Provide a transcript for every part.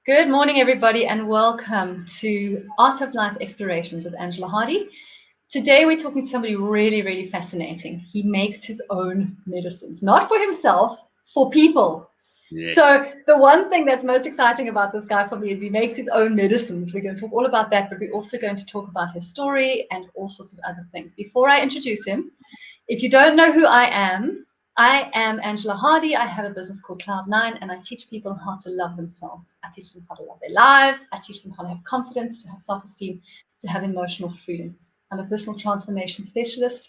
Good morning, everybody, and welcome to Art of Life Explorations with Angela Hardy. Today, we're talking to somebody really, really fascinating. He makes his own medicines, not for himself, for people. Yes. So the one thing that's most exciting about this guy for me is he makes his own medicines. We're going to talk all about that, but we're also going to talk about his story and all sorts of other things. Before I introduce him, if you don't know who I am Angela Hardy. I have a business called Cloud9, and I teach people how to love themselves. I teach them how to love their lives. I teach them how to have confidence, to have self-esteem, to have emotional freedom. I'm a personal transformation specialist.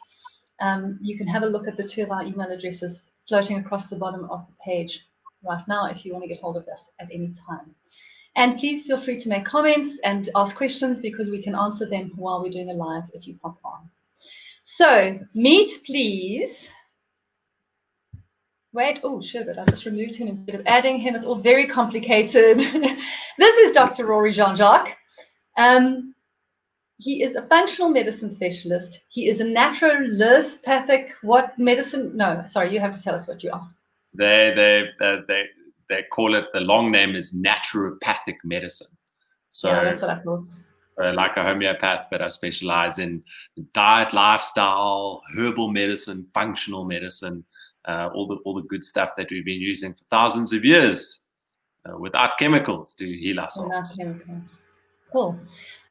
You can have a look at the two of our email addresses floating across the bottom of the page right now if you want to get hold of us at any time. And please feel free to make comments and ask questions because we can answer them while we're doing a live if you pop on. So, meet please. Wait, oh, sugar, I just removed him instead of adding him. It's all very complicated. This is Dr. Rory Jean-Jacques. He is a functional medicine specialist. He is a naturopathic, what medicine? No, sorry, you have to tell us what you are. They call it, the long name is naturopathic medicine. So, yeah, that's what I thought. So like a homeopath, but I specialize in diet, lifestyle, herbal medicine, functional medicine, all the good stuff that we've been using for thousands of years without chemicals to heal ourselves. Without chemicals. Cool.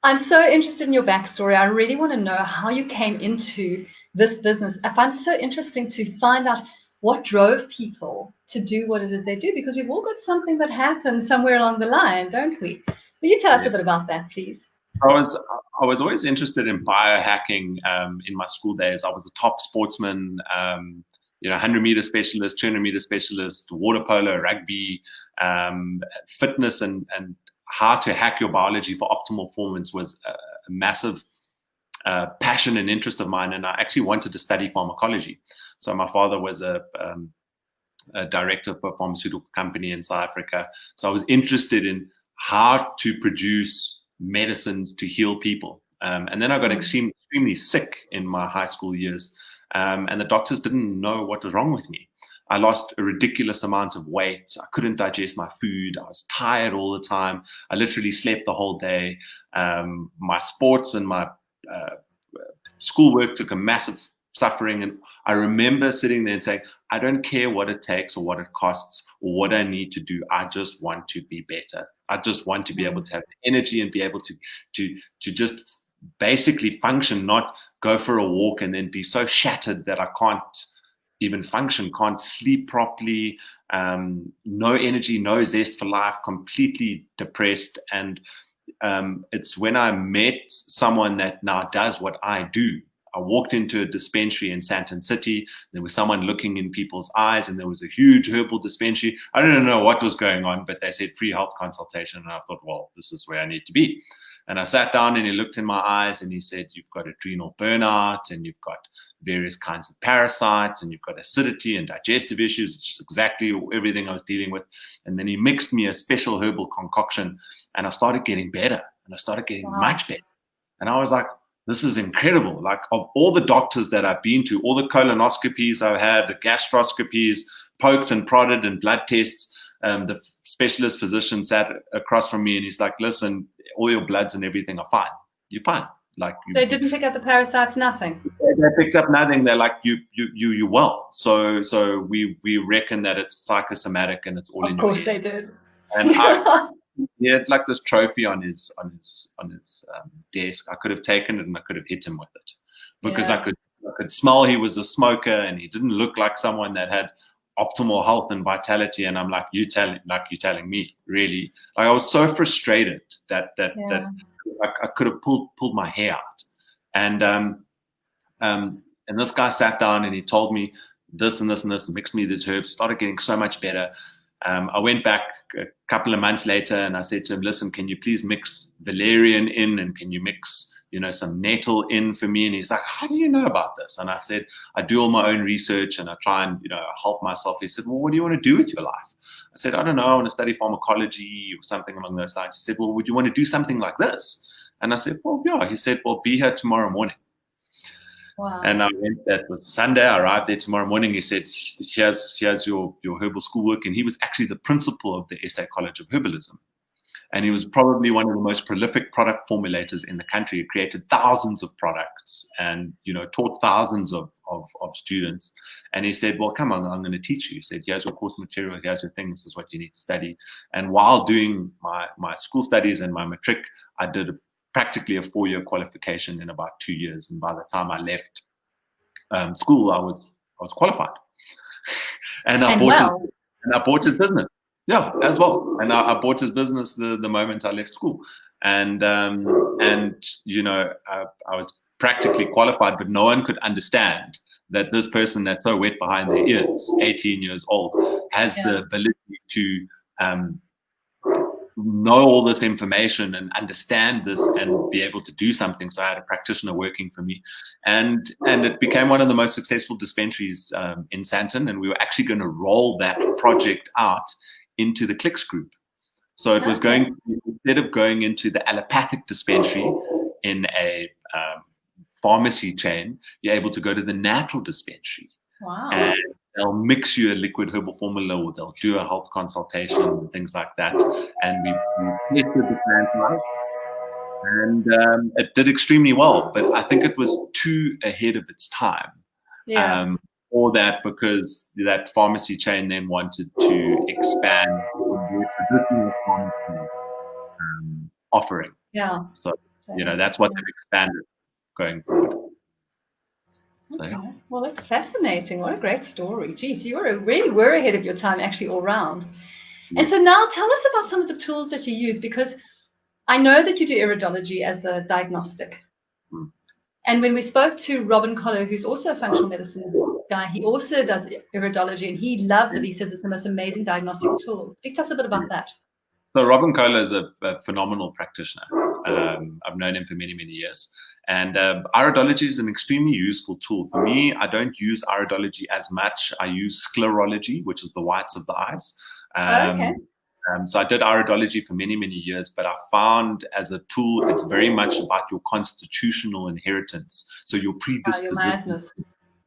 I'm so interested in your backstory. I really want to know how you came into this business. I find it so interesting to find out what drove people to do what it is they do, because we've all got something that happened somewhere along the line, don't we? Will you tell us a bit about that, please? I was always interested in biohacking in my school days. I was a top sportsman, 100-meter specialist, 200-meter specialist, water polo, rugby, fitness, and how to hack your biology for optimal performance was a massive passion and interest of mine. And I actually wanted to study pharmacology. So my father was a director for a pharmaceutical company in South Africa. So I was interested in how to produce medicines to heal people. And then I got extremely sick in my high school years. And the doctors didn't know what was wrong with me. I lost a ridiculous amount of weight. I couldn't digest my food. I was tired all the time. I literally slept the whole day. My sports and my schoolwork took a massive suffering. And I remember sitting there and saying, I don't care what it takes or what it costs or what I need to do. I just want to be better. I just want to be able to have the energy and be able to just basically function, not go for a walk and then be so shattered that I can't even function, can't sleep properly, no energy, no zest for life, completely depressed. And it's when I met someone that now does what I do. I walked into a dispensary in Sandton City. There was someone looking in people's eyes, and there was a huge herbal dispensary. I didn't know what was going on, but they said free health consultation. And I thought, well, this is where I need to be. And I sat down and he looked in my eyes and he said, you've got adrenal burnout and you've got various kinds of parasites and you've got acidity and digestive issues, which is exactly everything I was dealing with. And then he mixed me a special herbal concoction and I started getting better and I started getting much better. And I was like, this is incredible. Like, of all the doctors that I've been to, all the colonoscopies I've had, the gastroscopies, poked and prodded and blood tests, the specialist physician sat across from me and he's like, listen, all your bloods and everything are fine. You're fine. Like, they didn't pick up the parasites, nothing. They picked up nothing. They're like, you're well. So we reckon that it's psychosomatic and it's all in your head. Of course they did. And he had like this trophy on his desk. I could have taken it and I could have hit him with it because I could smell he was a smoker and he didn't look like someone that had optimal health and vitality. And I'm like, you're telling me, really? Like, I was so frustrated that I could have pulled my hair out. And this guy sat down and he told me this and this and this, mixed me these herbs, started getting so much better. I went back a couple of months later and I said to him, listen, can you please mix valerian in and can you mix, some nettle in for me? And he's like, how do you know about this? And I said, I do all my own research and I try and, help myself. He said, well, what do you want to do with your life? I said, I don't know, I want to study pharmacology or something along those lines. He said, well, would you want to do something like this? And I said, well, yeah. He said, well, be here tomorrow morning. Wow. And I went, that was Sunday, I arrived there tomorrow morning. He said, here's your herbal schoolwork. And he was actually the principal of the SA College of Herbalism. And he was probably one of the most prolific product formulators in the country. He created thousands of products and, taught thousands of students. And he said, well, come on, I'm going to teach you. He said, here's your course material, here's your thing, this is what you need to study. And while doing my school studies and my matric, I did practically a 4-year qualification in about 2 years. And by the time I left school, I was qualified. And I bought his business. Yeah, as well. And I bought his business the moment I left school. And I was practically qualified, but no one could understand that this person that's so wet behind their ears, 18 years old, has the ability to know all this information and understand this and be able to do something. So I had a practitioner working for me, and it became one of the most successful dispensaries in Sandton. And we were actually going to roll that project out into the Clicks group. So it was instead of going into the allopathic dispensary in a pharmacy chain, you're able to go to the natural dispensary. Wow. And they'll mix you a liquid herbal formula, or they'll do a health consultation and things like that. And we tested the plant life, and it did extremely well. But I think it was too ahead of its time. Or that because that pharmacy chain then wanted to expand their traditional pharmacy offering. Yeah. So, that's what they've expanded going forward. Okay. Well, that's fascinating. What a great story. Geez, you really were ahead of your time, actually, all round. And so now tell us about some of the tools that you use, because I know that you do iridology as a diagnostic. And when we spoke to Robin Collar, who's also a functional medicine guy, he also does iridology, and he loves it. He says it's the most amazing diagnostic tool. Speak to us a bit about that. So Robin Collar is a phenomenal practitioner. I've known him for many, many years. And iridology is an extremely useful tool. For me, I don't use iridology as much. I use sclerology, which is the whites of the eyes. Okay. So I did iridology for many, many years, but I found as a tool, it's very much about your constitutional inheritance. So your predisposition,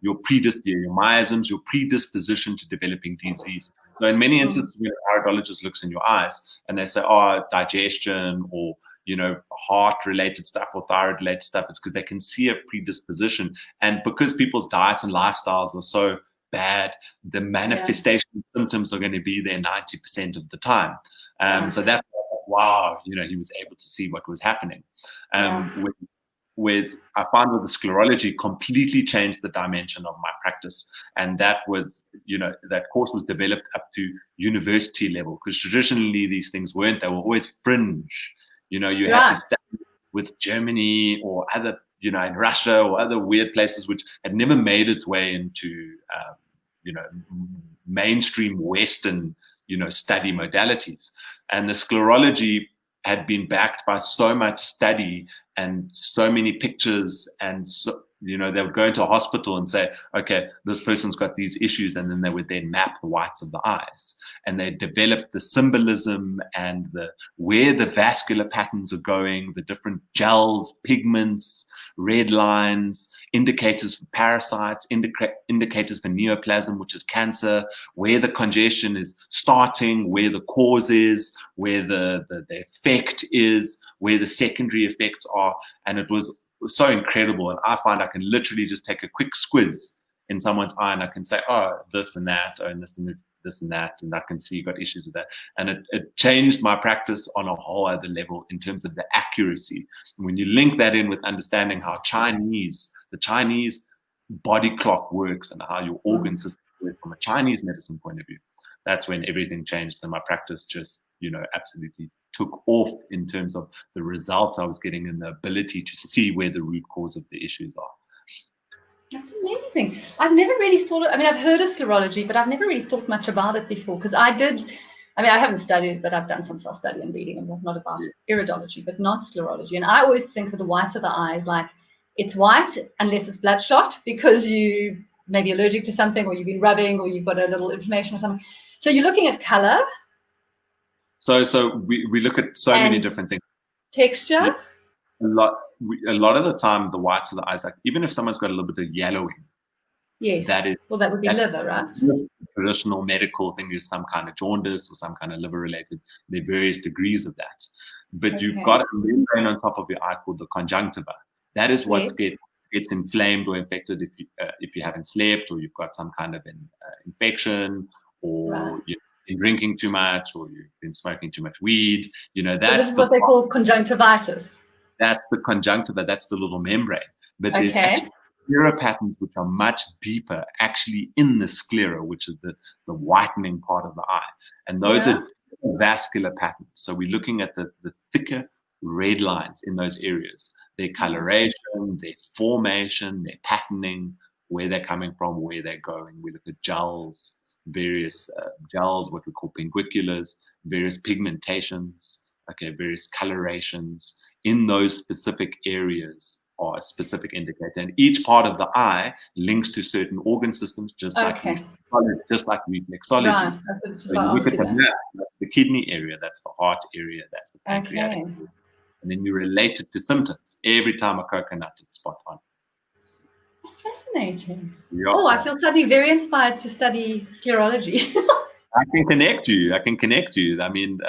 your miasms, your predisposition to developing disease. So in many instances, when an iridologist looks in your eyes and they say, digestion or, heart-related stuff or thyroid-related stuff, it's because they can see a predisposition. And because people's diets and lifestyles are so bad, the manifestation symptoms are going to be there 90% of the time. So that's wow, he was able to see what was happening. Whereas I found with the sclerology completely changed the dimension of my practice. And that was, that course was developed up to university level, because traditionally these things weren't. They were always fringe. You had to study with Germany or other, in Russia or other weird places, which had never made its way into, mainstream Western, study modalities. And the sclerology had been backed by so much study and so many pictures, and they would go into a hospital and say, okay, this person's got these issues, and then they would then map the whites of the eyes, and they developed the symbolism and where the vascular patterns are going, the different gels, pigments, red lines, indicators for parasites, indicators for neoplasm, which is cancer, where the congestion is starting, where the cause is, where the effect is, where the secondary effects are. And it was so incredible. And I find I can literally just take a quick squiz in someone's eye and I can say, this and that, and this and that, and I can see you got issues with that. And it changed my practice on a whole other level in terms of the accuracy. And when you link that in with understanding how the Chinese body clock works and how your organ system works from a Chinese medicine point of view, that's when everything changed. And my practice just, absolutely took off in terms of the results I was getting and the ability to see where the root cause of the issues are. That's amazing. I've never really I've heard of sclerology, but I've never really thought much about it before, because I haven't studied, but I've done some self-study and reading and whatnot about iridology, but not sclerology. And I always think of the whites of the eyes like it's white unless it's bloodshot, because you may be allergic to something, or you've been rubbing, or you've got a little inflammation or something. So you're looking at color. So we look at so many different things. Texture. A lot of the time, the whites of the eyes, like even if someone's got a little bit of yellowing, Yes. That is, well, that would be liver, right? Traditional medical thing is some kind of jaundice or some kind of liver related. There are various degrees of that. But you've got a membrane on top of your eye called the conjunctiva. That is what gets inflamed or infected if you haven't slept, or you've got some kind of infection, or you've been drinking too much, or you've been smoking too much weed. So this is what they call conjunctivitis. That's the conjunctiva. That's the little membrane. But there's actually sclera patterns which are much deeper, actually in the sclera, which is the whitening part of the eye. And those are vascular patterns. So we're looking at the thicker red lines in those areas. Their coloration, their formation, their patterning, where they're coming from, where they're going. We look at gels, various gels, what we call pinguiculars, various pigmentations, various colorations in those specific areas are a specific indicator. And each part of the eye links to certain organ systems, just like reflexology. Right. So you look at the nerve, that's the kidney area, that's the heart area, that's the pancreatic area. And then you relate it to symptoms. Every time a coconut, it's spot on. That's fascinating. Yeah. Oh, I feel suddenly very inspired to study sclerology. I can connect you. I mean,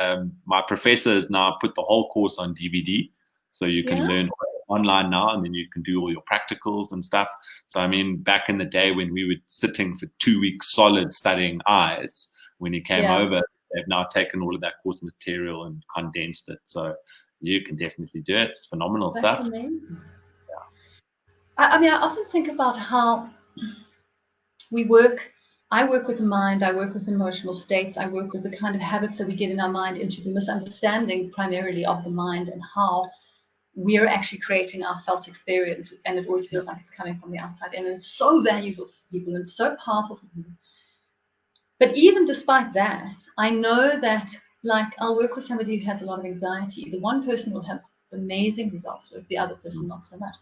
my professor has now put the whole course on DVD, so you can learn online now, and then you can do all your practicals and stuff. So, I mean, back in the day when we were sitting for 2 weeks solid studying eyes, when he came over, they've now taken all of that course material and condensed it. So you can definitely do it. It's phenomenal stuff. Amazing. Yeah. I mean, I often think about how we work. I work with the mind, I work with emotional states, I work with the kind of habits that we get in our mind into the misunderstanding primarily of the mind and how we're actually creating our felt experience. And it always feels like it's coming from the outside. And it's so valuable for people and so powerful for people. But even despite that, I know that, like, I'll work with somebody who has a lot of anxiety. The one person will have amazing results with, the other person not so much.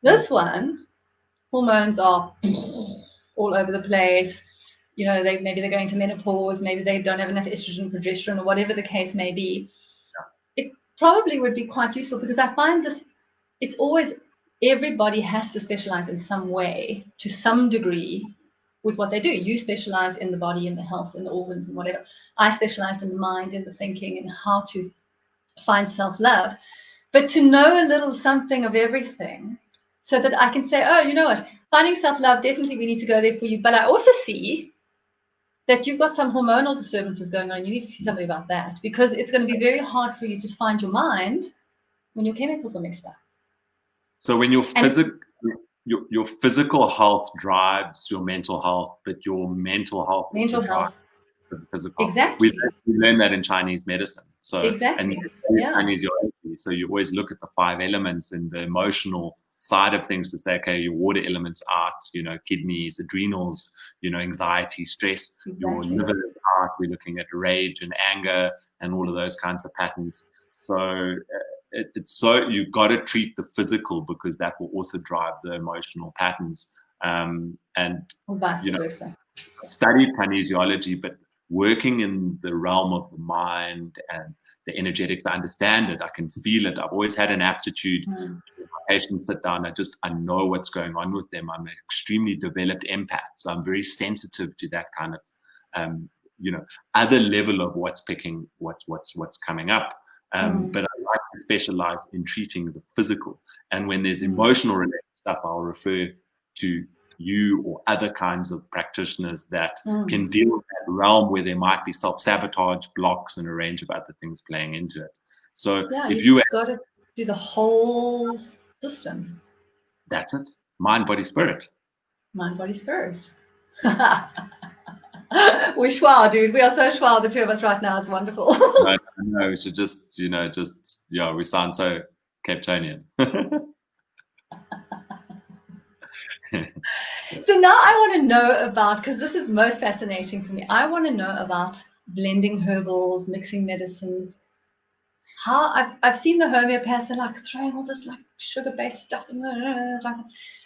This one, hormones are all over the place. You know, maybe they're going to menopause, maybe they don't have enough estrogen, progesterone, or whatever the case may be. It probably would be quite useful, because I find this, it's always, everybody has to specialize in some way, to some degree, with what they do. You specialize in the body, in the health, in the organs, and whatever. I specialized in the mind, in the thinking, and how to find self-love. But to know a little something of everything, so that I can say, oh, you know what, finding self-love, definitely we need to go there for you. But I also see that you've got some hormonal disturbances going on, and you need to see somebody about that, because it's going to be very hard for you to find your mind when your chemicals are messed up. So when your physical health drives your mental health, but your mental health drives the physical. Exactly. We learn that in Chinese medicine. So exactly. Kinesiology. So you always look at the 5 elements and the emotional side of things to say, okay, your water elements out, you know, kidneys, adrenals, you know, anxiety, stress, your liver is out. We're looking at rage and anger and all of those kinds of patterns. So it's so you've got to treat the physical, because that will also drive the emotional patterns. And you know, I studied kinesiology, but working in the realm of the mind and the energetics, I understand it. I can feel it. I've always had an aptitude. Patients sit down, I know what's going on with them. I'm an extremely developed empath, so I'm very sensitive to that kind of you know, other level of what's coming up. But I like to specialize in treating the physical, and when there's emotional related stuff, I'll refer to you or other kinds of practitioners that can deal with that realm where there might be self-sabotage, blocks, and a range of other things playing into it. So if you've got to do the whole system. That's it. Mind, body, spirit. Mind, body, spirit. We're schwa, dude. We are so schwa, the two of us right now. It's wonderful. No, we should just, we sound so Capetonian. So now I want to know about, because this is most fascinating for me, I want to know about blending herbals, mixing medicines. How I've seen the homeopaths, they're like throwing all this like sugar-based stuff in there,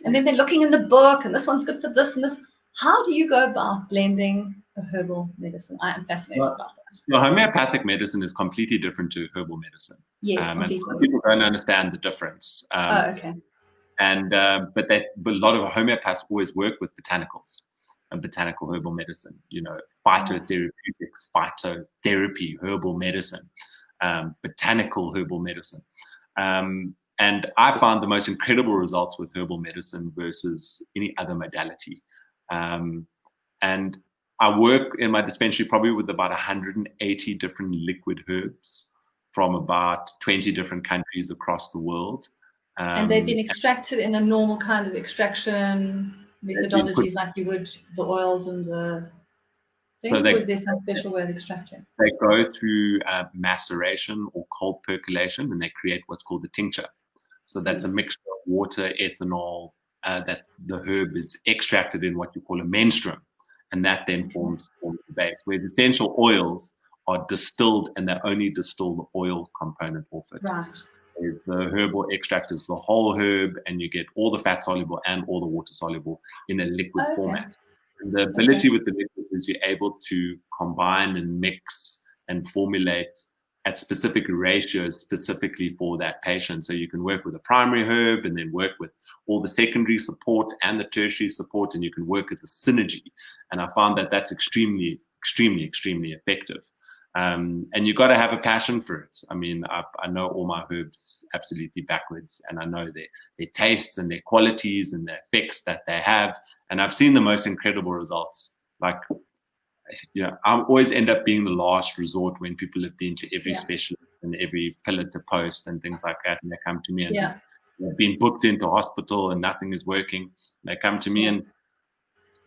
and then they're looking in the book, and this one's good for this and this. How do you go about blending a herbal medicine? I am fascinated about that. So homeopathic medicine is completely different to herbal medicine. Yes, and people don't understand the difference. Okay. And but a lot of homeopaths always work with botanicals and botanical herbal medicine. Phytotherapeutics, phytotherapy, herbal medicine, botanical herbal medicine. And I found the most incredible results with herbal medicine versus any other modality. And I work in my dispensary probably with about 180 different liquid herbs from about 20 different countries across the world. And they've been extracted in a normal kind of extraction methodologies like you would the oils and the things, or is there some special way of extracting? They go through maceration or cold percolation, and they create what's called the tincture. So that's a mixture of water, ethanol, that the herb is extracted in what you call a menstruum, and that then forms the base. Whereas essential oils are distilled, and they only distill the oil component off it. Right. The herbal extract is the whole herb, and you get all the fat soluble and all the water soluble in a liquid format. And the ability with the liquids is you're able to combine and mix and formulate at specific ratios specifically for that patient. So you can work with a primary herb and then work with all the secondary support and the tertiary support, and you can work as a synergy. And I found that that's extremely, extremely, extremely effective. And you got to have a passion for it. I mean, I know all my herbs absolutely backwards, and I know their tastes and their qualities and the effects that they have. And I've seen the most incredible results. Like, I always end up being the last resort when people have been to every specialist and every pillar to post and things like that. And they come to me and they've been booked into hospital and nothing is working. They come to me and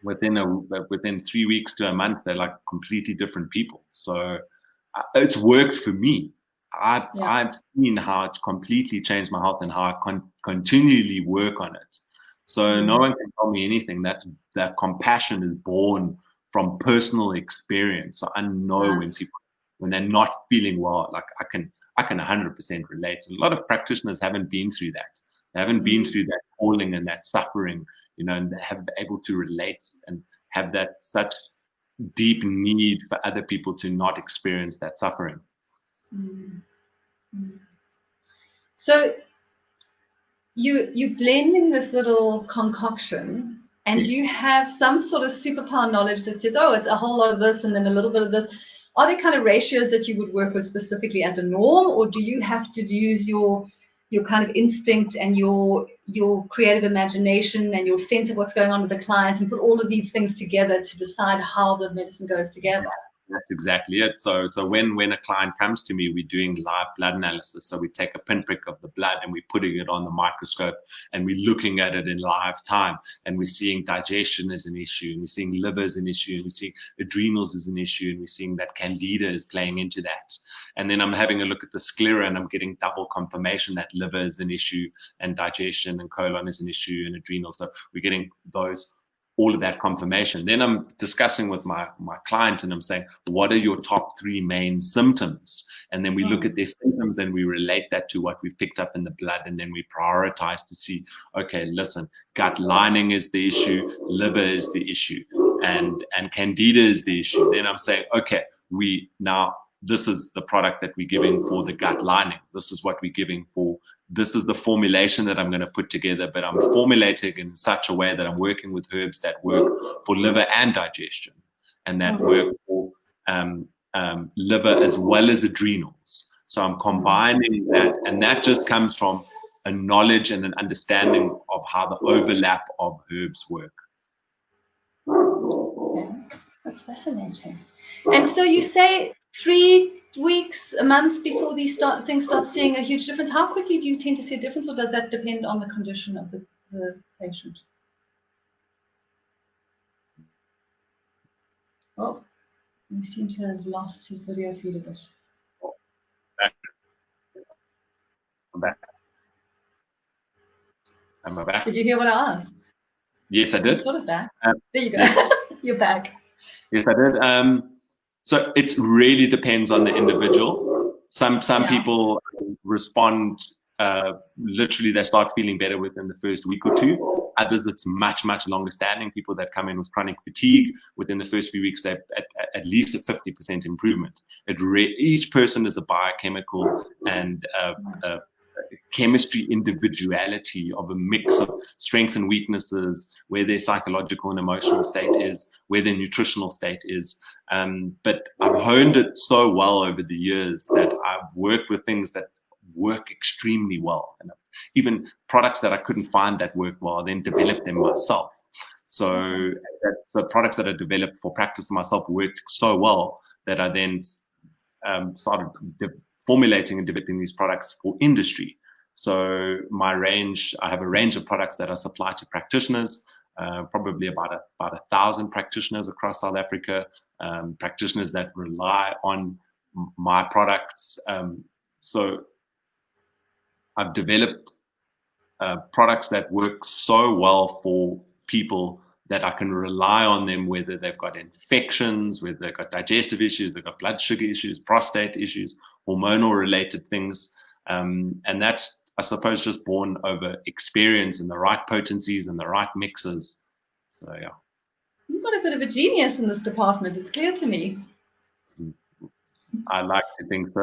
within 3 weeks to a month, they're like completely different people. So it's worked for me. I've seen how it's completely changed my health and how I continually work on it. So no one can tell me anything. That compassion is born from personal experience. So I know when they're not feeling well, like I can 100% relate. A lot of practitioners haven't been through that. They haven't been through that calling and that suffering, and they have been able to relate and have that such deep need for other people to not experience that suffering. So you're blending this little concoction, and you have some sort of superpower knowledge that says, oh, it's a whole lot of this and then a little bit of this. Are there kind of ratios that you would work with specifically as a norm, or do you have to use your kind of instinct and your creative imagination and your sense of what's going on with the client and put all of these things together to decide how the medicine goes together? That's exactly it. So when a client comes to me, we're doing live blood analysis. So we take a pinprick of the blood and we're putting it on the microscope and we're looking at it in live time, and we're seeing digestion as an issue, and we're seeing liver as an issue, and we're seeing adrenals as an issue, and we're seeing that candida is playing into that. And then I'm having a look at the sclera and I'm getting double confirmation that liver is an issue and digestion and colon is an issue and adrenals. So we're getting all of that confirmation. Then I'm discussing with my client and I'm saying, what are your top 3 main symptoms? And then we look at their symptoms and we relate that to what we've picked up in the blood, and then we prioritize to see, okay, listen, gut lining is the issue, liver is the issue, and candida is the issue. Then I'm saying, okay, this is the product that we're giving for the gut lining. This is what we're giving for. This is the formulation that I'm going to put together, but I'm formulating in such a way that I'm working with herbs that work for liver and digestion, and that work for liver as well as adrenals. So I'm combining that, and that just comes from a knowledge and an understanding of how the overlap of herbs work. Yeah, that's fascinating. And so you say 3 weeks, a month before these things start seeing a huge difference. How quickly do you tend to see a difference, or does that depend on the condition of the patient? Oh, we seem to have lost his video feed a bit. I'm back. Am I back? Did you hear what I asked? Yes, I did. You're sort of back. There you go. Yes. You're back. Yes, I did. So it really depends on the individual. Some people respond, literally they start feeling better within the first week or 2. Others, it's much, much longer standing. People that come in with chronic fatigue, within the first few weeks, they've at least a 50% improvement. Each person is a biochemical and chemistry individuality of a mix of strengths and weaknesses, where their psychological and emotional state is, where their nutritional state is. But I've honed it so well over the years that I've worked with things that work extremely well. And even products that I couldn't find that work well, I then developed them myself. So the products that I developed for practice myself worked so well that I then started formulating and developing these products for industry. So I have a range of products that I supply to practitioners, probably about 1,000 practitioners across South Africa, practitioners that rely on my products. So I've developed products that work so well for people that I can rely on them, whether they've got infections, whether they've got digestive issues, they've got blood sugar issues, prostate issues, hormonal related things. And that's, I suppose, just born over experience and the right potencies and the right mixes. So, yeah. You've got a bit of a genius in this department. It's clear to me. I like to think so.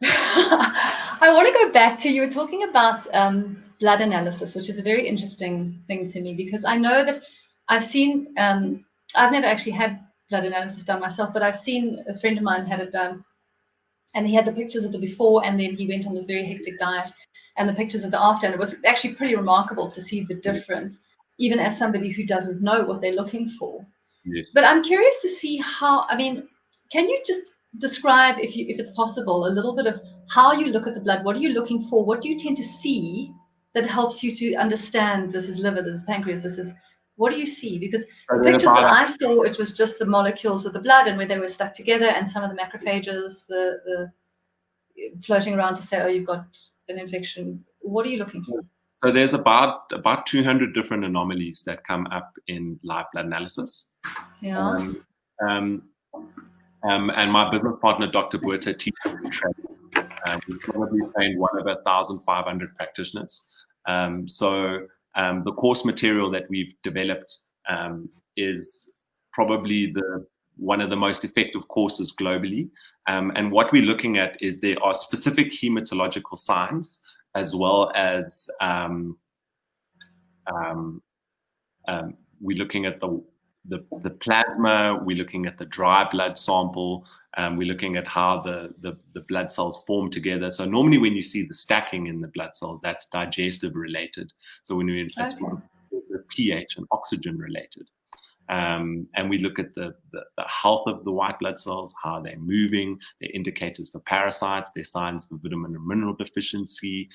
I want to go back to, you were talking about blood analysis, which is a very interesting thing to me, because I know that I've seen, I've never actually had blood analysis done myself, but I've seen a friend of mine had it done, and he had the pictures of the before, and then he went on this very hectic diet, and the pictures of the after, and it was actually pretty remarkable to see the difference, even as somebody who doesn't know what they're looking for. Yes. But I'm curious to see how, I mean, can you just describe, if it's possible, a little bit of how you look at the blood? What are you looking for? What do you tend to see that helps you to understand this is liver, this is pancreas, this is, what do you see? Because the pictures that I saw, it was just the molecules of the blood and where they were stuck together, and some of the macrophages, the floating around to say, oh, you've got an infection. What are you looking for? So there's about 200 different anomalies that come up in live blood analysis. Yeah. And my business partner, Dr. Buerta, teaches and trains. We've probably trained one of 1,500 practitioners. So the course material that we've developed is probably one of the most effective courses globally. And what we're looking at is there are specific hematological signs, as well as we're looking at the plasma, we're looking at the dry blood sample, we're looking at how the blood cells form together. So normally when you see the stacking in the blood cells, that's digestive related. So when we it's the pH and oxygen related. And we look at the health of the white blood cells, how they're moving, their indicators for parasites, their signs for vitamin and mineral deficiency,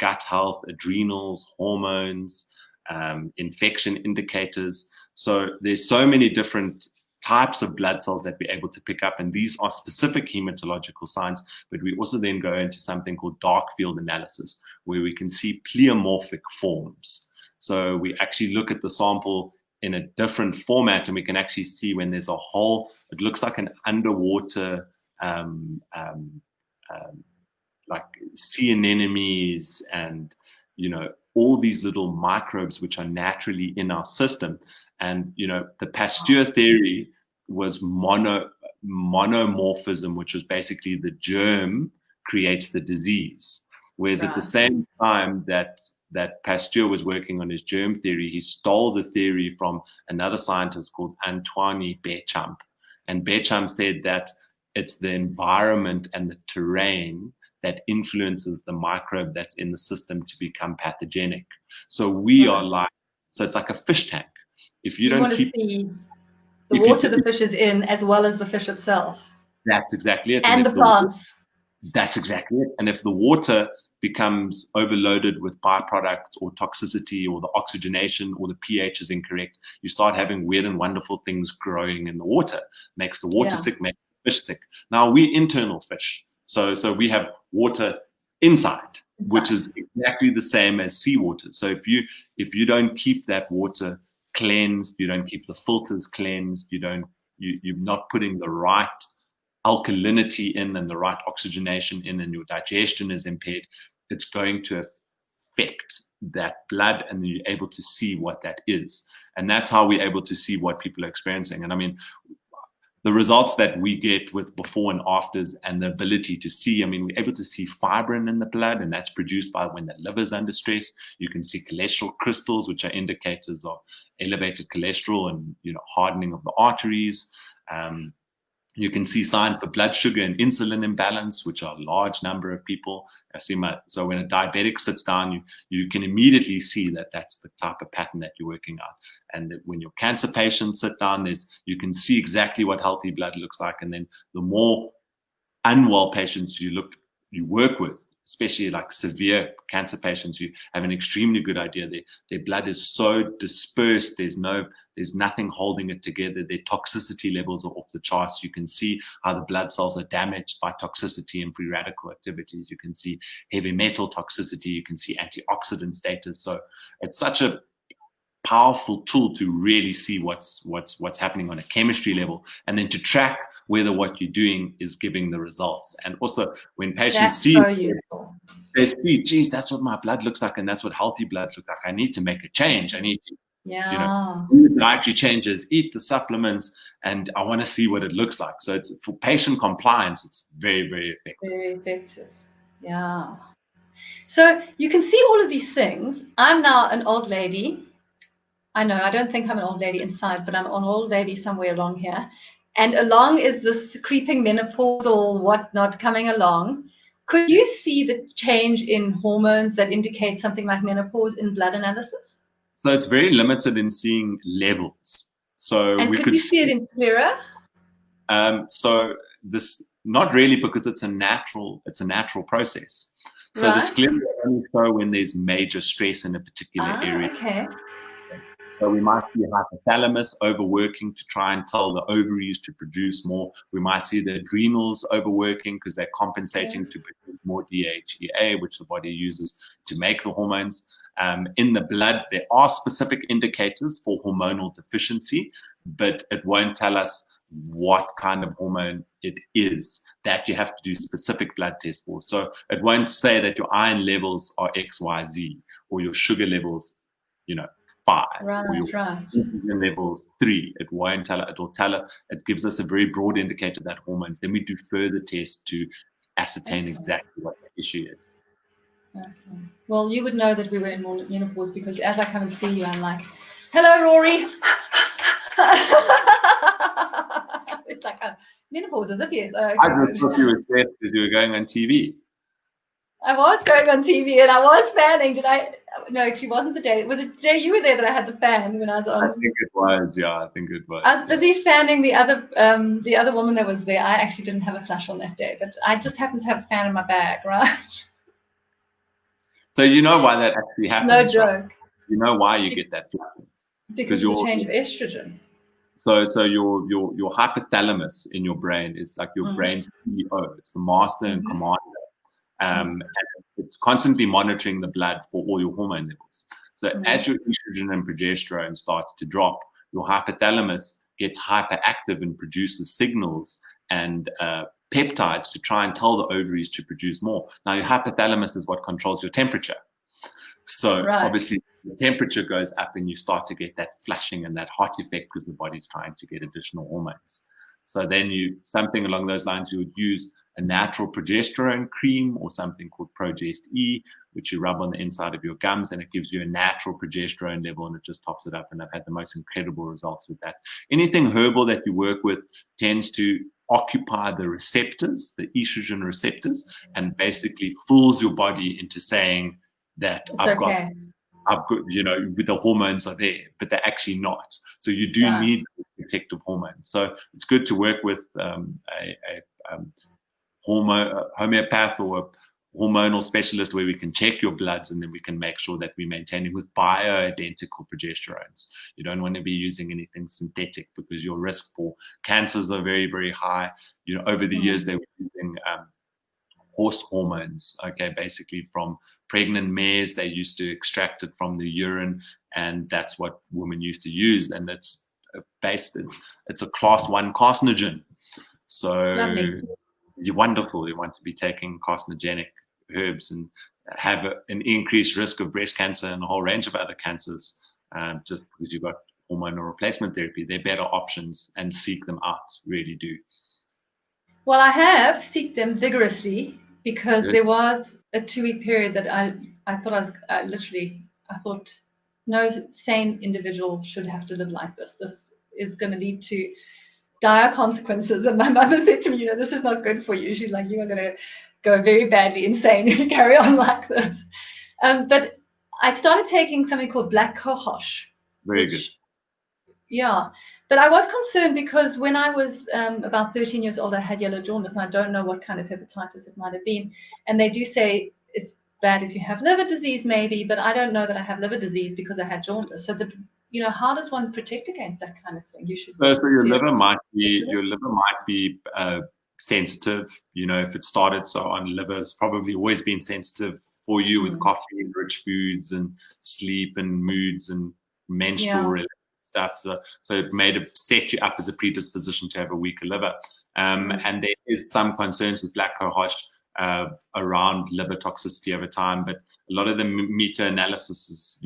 gut health, adrenals, hormones, infection indicators. So there's so many different types of blood cells that we're able to pick up, and these are specific hematological signs. But we also then go into something called dark field analysis, where we can see pleomorphic forms. So we actually look at the sample in a different format, and we can actually see when there's a hole, it looks like an underwater, like sea anemones and, all these little microbes which are naturally in our system. And, the Pasteur theory was monomorphism, which was basically the germ creates the disease. Whereas at the same time that Pasteur was working on his germ theory, he stole the theory from another scientist called Antoine Béchamp. And Béchamp said that it's the environment and the terrain that influences the microbe that's in the system to become pathogenic. So so it's like a fish tank. If you don't keep the water the fish is in, as well as the fish itself. That's exactly it. And the plants. That's exactly it. And if the water becomes overloaded with byproducts or toxicity, or the oxygenation or the pH is incorrect, you start having weird and wonderful things growing in the water. Makes the water sick, makes the fish sick. Now, we internal fish. So we have water inside, which is exactly the same as seawater. So if you don't keep that water cleansed, you don't keep the filters cleansed, you're not putting the right alkalinity in and the right oxygenation in, and your digestion is impaired, it's going to affect that blood, and you're able to see what that is. And that's how we're able to see what people are experiencing. And I mean, the results that we get with before and afters and the ability to see, I mean, we're able to see fibrin in the blood, and that's produced by when the liver's under stress. You can see cholesterol crystals, which are indicators of elevated cholesterol and, hardening of the arteries. You can see signs for blood sugar and insulin imbalance, which are a large number of people. So when a diabetic sits down, you can immediately see that that's the type of pattern that you're working out. And that when your cancer patients sit down, you can see exactly what healthy blood looks like. And then the more unwell patients you work with, especially like severe cancer patients, you have an extremely good idea. Their blood is so dispersed. There's nothing holding it together. Their toxicity levels are off the charts. You can see how the blood cells are damaged by toxicity and free radical activities. You can see heavy metal toxicity. You can see antioxidant status. So it's such a powerful tool to really see what's happening on a chemistry level, and then to track whether what you're doing is giving the results. And also when patients see, they see, geez, that's what my blood looks like, and that's what healthy blood looks like. I need to make a change. I need to, do the dietary changes, eat the supplements, and I want to see what it looks like. So it's for patient compliance, it's very, very effective. Very effective. Yeah. So you can see all of these things. I'm now an old lady. I know, I don't think I'm an old lady inside, but I'm an old lady somewhere along here. And along is this creeping menopausal whatnot coming along. Could you see the change in hormones that indicate something like menopause in blood analysis? So it's very limited in seeing levels. And could you see it in sclera? So this, not really, because it's a natural process. So the sclera only show when there's major stress in a particular area. Okay. So we might see hypothalamus overworking to try and tell the ovaries to produce more. We might see the adrenals overworking because they're compensating to produce more DHEA, which the body uses to make the hormones. In the blood, there are specific indicators for hormonal deficiency, but it won't tell us what kind of hormone it is that you have to do specific blood tests for. So it won't say that your iron levels are XYZ or your sugar levels, 5, or your oxygen levels 3. It won't tell it. It will tell it. It gives us a very broad indicator that hormones. Then we do further tests to ascertain exactly what the issue is. Okay. Well, you would know that we were in menopause because as I come and see you, I'm like, hello, Rory. It's like menopause, as if yes. Okay, I just thought you were stressed because you were going on TV. I was going on TV and I was fanning. No, actually wasn't the day. Was it the day you were there that I had the fan when I was on? I think it was, yeah. I think it was. I was busy fanning the other woman that was there. I actually didn't have a flash on that day, but I just happened to have a fan in my bag, right? So you know why that actually happens? No joke. Right? You know why you get that flashing? Because of the change of estrogen. So your hypothalamus in your brain is like your brain's CEO. It's the master and commander. And it's constantly monitoring the blood for all your hormone levels. So as your estrogen and progesterone starts to drop, your hypothalamus gets hyperactive and produces signals and peptides to try and tell the ovaries to produce more. Now, your hypothalamus is what controls your temperature. So obviously, the temperature goes up and you start to get that flashing and that hot effect because the body's trying to get additional hormones. So then something along those lines, you would use a natural progesterone cream or something called Progest E, which you rub on the inside of your gums, and it gives you a natural progesterone level and it just tops it up. And I've had the most incredible results with that. Anything herbal that you work with tends to occupy the receptors, the estrogen receptors, and basically fools your body into saying that I've got, the hormones are there, but they're actually not. So you do need protective hormones. So it's good to work with a homeopath or a hormonal specialist where we can check your bloods and then we can make sure that we're maintaining with bioidentical progesterones. You don't want to be using anything synthetic because your risk for cancers are very, very high. Over the years they were using horse hormones, basically from pregnant mares. They used to extract it from the urine, and that's what women used to use. And it's a class 1 carcinogen. So lovely. You're wonderful. You want to be taking carcinogenic herbs and have an increased risk of breast cancer and a whole range of other cancers, just because you've got hormonal replacement therapy. They're better options, and seek them out. Really do. Well, I have seeked them vigorously because Good. there was a 2-week period that I thought I thought no sane individual should have to live like this. This is going to lead to dire consequences. And my mother said to me, this is not good for you. She's like, you are going to go very badly insane if you carry on like this. But I started taking something called black cohosh. Very good. Yeah, but I was concerned because when I was about 13 years old, I had yellow jaundice, and I don't know what kind of hepatitis it might have been. And they do say it's bad if you have liver disease, maybe, but I don't know that I have liver disease because I had jaundice. So, how does one protect against that kind of thing? You should. So your liver might be sensitive. If it started so on, liver has probably always been sensitive for you with coffee and rich foods and sleep and moods and menstrual related stuff. So it may have set you up as a predisposition to have a weaker liver. And there is some concerns with black cohosh around liver toxicity over time, but a lot of the meta-analysis is,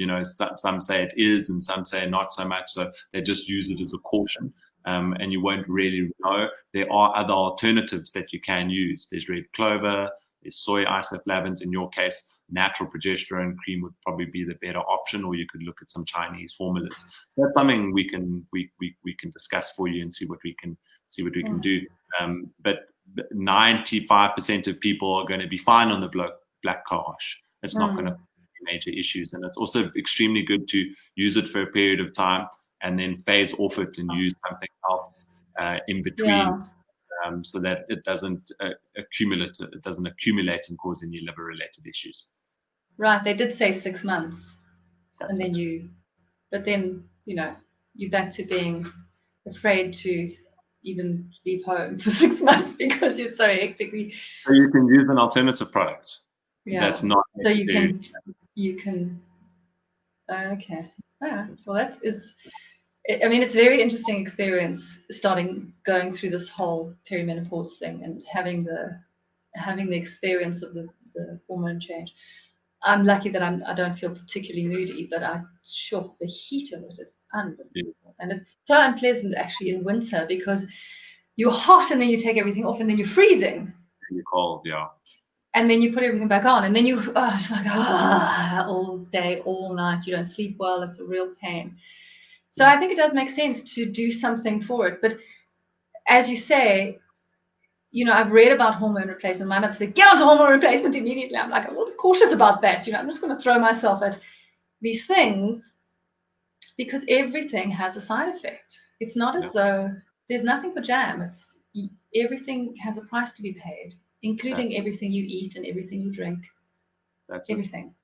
some say it is and some say not so much, so they just use it as a caution, and you won't really know. There are other alternatives that you can use. There's red clover, there's soy isoflavones. In your case, natural progesterone cream would probably be the better option, or you could look at some Chinese formulas. So that's something we can discuss for you and see what we can do. But 95% of people are going to be fine on the black cohosh. It's not going to be major issues, and it's also extremely good to use it for a period of time and then phase off it and use something else in between, so that it doesn't accumulate. It doesn't accumulate and cause any liver-related issues. Right. They did say 6 months, and then but then you're back to being afraid to even leave home for 6 months because you're so hectically. So you can use an alternative product. Yeah. That's not. So you can. Okay. Yeah. Well, that is. I mean, it's a very interesting experience going through this whole perimenopause thing and having the experience of the hormone change. I'm lucky that I don't feel particularly moody, but the heat of it is unbelievable. And it's so unpleasant actually in winter because you're hot and then you take everything off and then you're freezing. And you're cold, yeah. And then you put everything back on and then it's like all day, all night. You don't sleep well. It's a real pain. So I think it does make sense to do something for it. But as you say, I've read about hormone replacement. My mother said, get onto hormone replacement immediately. I'm like, I'm a little bit cautious about that. I'm just going to throw myself at these things because everything has a side effect. It's not as though there's nothing for jam. Everything has a price to be paid, including everything you eat and everything you drink. That's everything.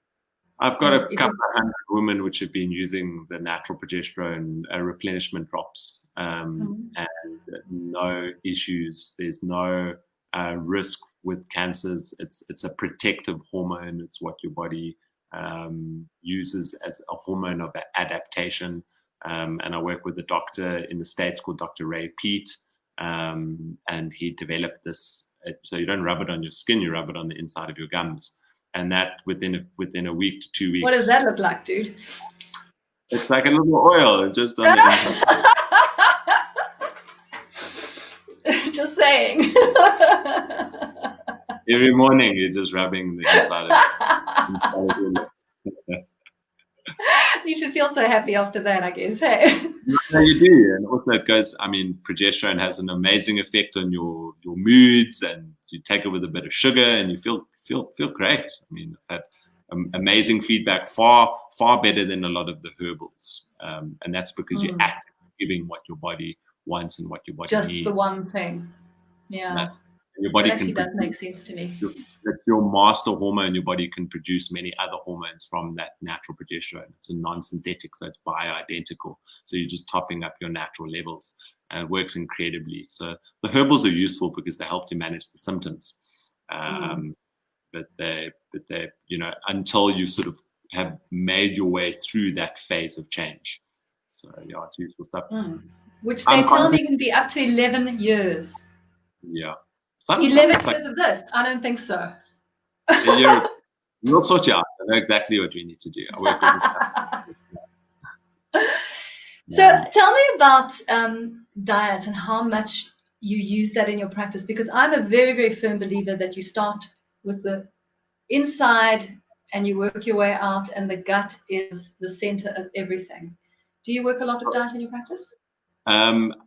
I've got a couple of hundred women which have been using the natural progesterone replenishment drops, and no issues. There's no risk with cancers. It's a protective hormone. It's what your body uses as a hormone of adaptation. And I work with a doctor in the States called Dr. Ray Peat, and he developed this. So you don't rub it on your skin, you rub it on the inside of your gums. And that within a week to 2 weeks. What does that look like, dude? It's like a little oil just on the inside. Just saying. Every morning you're just rubbing the inside of your lips. You should feel so happy after that, I guess. Hey. No, you do. And also it goes, progesterone has an amazing effect on your moods, and you take it with a bit of sugar and you feel great. I've had amazing feedback, far better than a lot of the herbals, and that's because you're actively giving what your body wants and what your body needs. Just the one thing, yeah. Your body that actually does make sense to me. It's your master hormone. Your body can produce many other hormones from that natural progesterone. It's a non-synthetic, so it's bioidentical. So you're just topping up your natural levels, and it works incredibly. So the herbals are useful because they help to manage the symptoms. But they, until you sort of have made your way through that phase of change. So yeah, it's useful stuff. Which they tell me can be up to 11 years. Yeah. 11 years of this? I don't think so. We'll sort you out. I know exactly what we need to do. I work with this guy. So tell me about diet and how much you use that in your practice, because I'm a very, very firm believer that you start with the inside and you work your way out, and the gut is the center of everything. Do you work a lot of diet in your practice?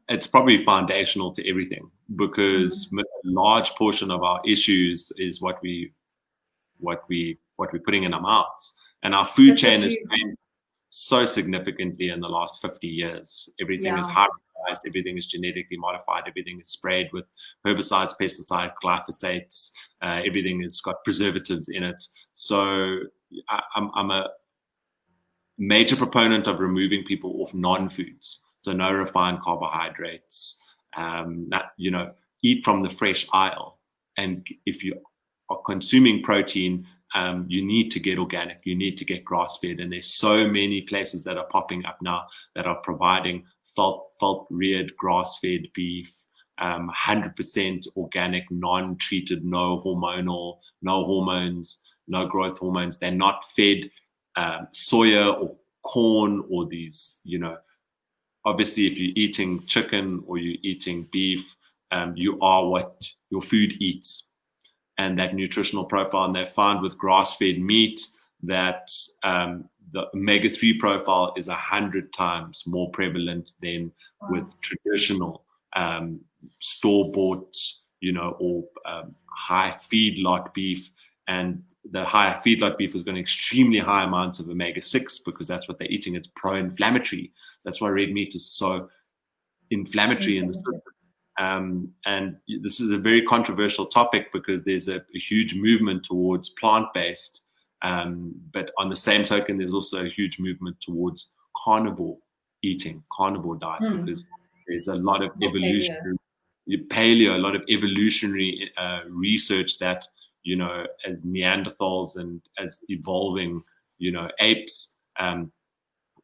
It's probably foundational to everything, because a large portion of our issues is what we're putting in our mouths, and our food chain has changed so significantly in the last 50 years. Everything is hybridized, everything is genetically modified, everything is sprayed with herbicides, pesticides, glyphosates, everything has got preservatives in it. So I'm a major proponent of removing people off non-foods. So no refined carbohydrates, eat from the fresh aisle. And if you are consuming protein, you need to get organic, you need to get grass-fed. And there's so many places that are popping up now that are providing felt-reared grass-fed beef, 100% organic, non-treated, no hormonal, no hormones, no growth hormones. They're not fed soya or corn or these, obviously if you're eating chicken or you're eating beef, you are what your food eats. And that nutritional profile, and they found with grass-fed meat that the omega-3 profile is 100 times more prevalent than with traditional store-bought, or high feedlot beef. And the high feedlot beef is going to extremely high amounts of omega-6 because that's what they're eating. It's pro-inflammatory. That's why red meat is so inflammatory in the system. And this is a very controversial topic because there's a huge movement towards plant-based, but on the same token, there's also a huge movement towards carnivore diet, because there's a lot of evolutionary paleo, a lot of evolutionary research that, as Neanderthals and as evolving, apes,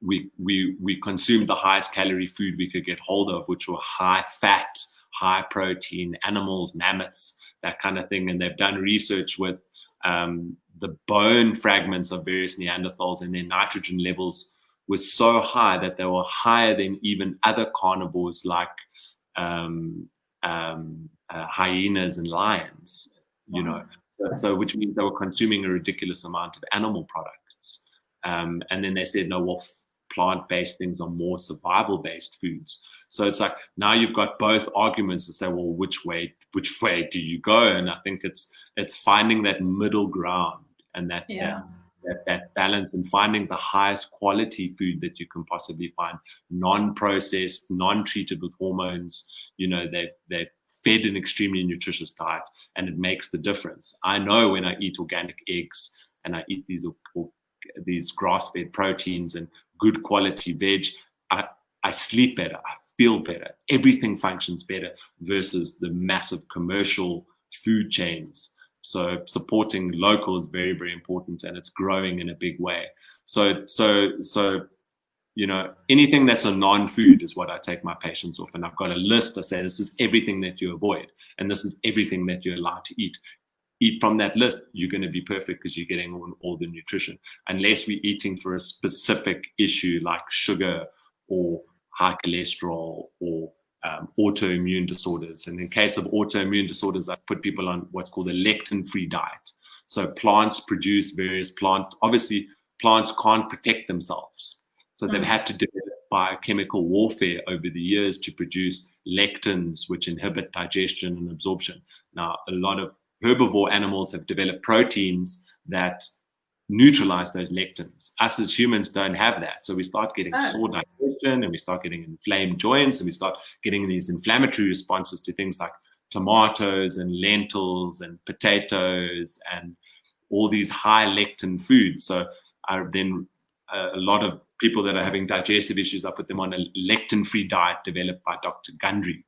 we consumed the highest calorie food we could get hold of, which were high fat, high protein animals, mammoths, that kind of thing. And they've done research with the bone fragments of various Neanderthals, and their nitrogen levels were so high that they were higher than even other carnivores like hyenas and lions, So which means they were consuming a ridiculous amount of animal products. And then they said, no, well, plant-based things are more survival-based foods. So it's like now you've got both arguments to say, well, which way do you go? And I think it's finding that middle ground and that balance, and finding the highest quality food that you can possibly find, non-processed, non-treated with hormones. They're fed an extremely nutritious diet, and it makes the difference. I know when I eat organic eggs and I eat these grass-fed proteins and good quality veg, I sleep better, I feel better, everything functions better versus the massive commercial food chains. So supporting local is very, very important, and it's growing in a big way. So anything that's a non-food is what I take my patients off, and I've got a list. I say, this is everything that you avoid, and this is everything that you're allowed to eat. Eat from that list, you're going to be perfect because you're getting all the nutrition. Unless we're eating for a specific issue like sugar or high cholesterol or autoimmune disorders. And in case of autoimmune disorders, I put people on what's called a lectin-free diet. So plants produce obviously plants can't protect themselves. So they've had to develop biochemical warfare over the years to produce lectins, which inhibit digestion and absorption. Now, a lot of herbivore animals have developed proteins that neutralize those lectins. Us as humans don't have that. So we start getting sore digestion, and we start getting inflamed joints, and we start getting these inflammatory responses to things like tomatoes and lentils and potatoes and all these high lectin foods. So a lot of people that are having digestive issues, I put them on a lectin-free diet developed by Dr. Gundry.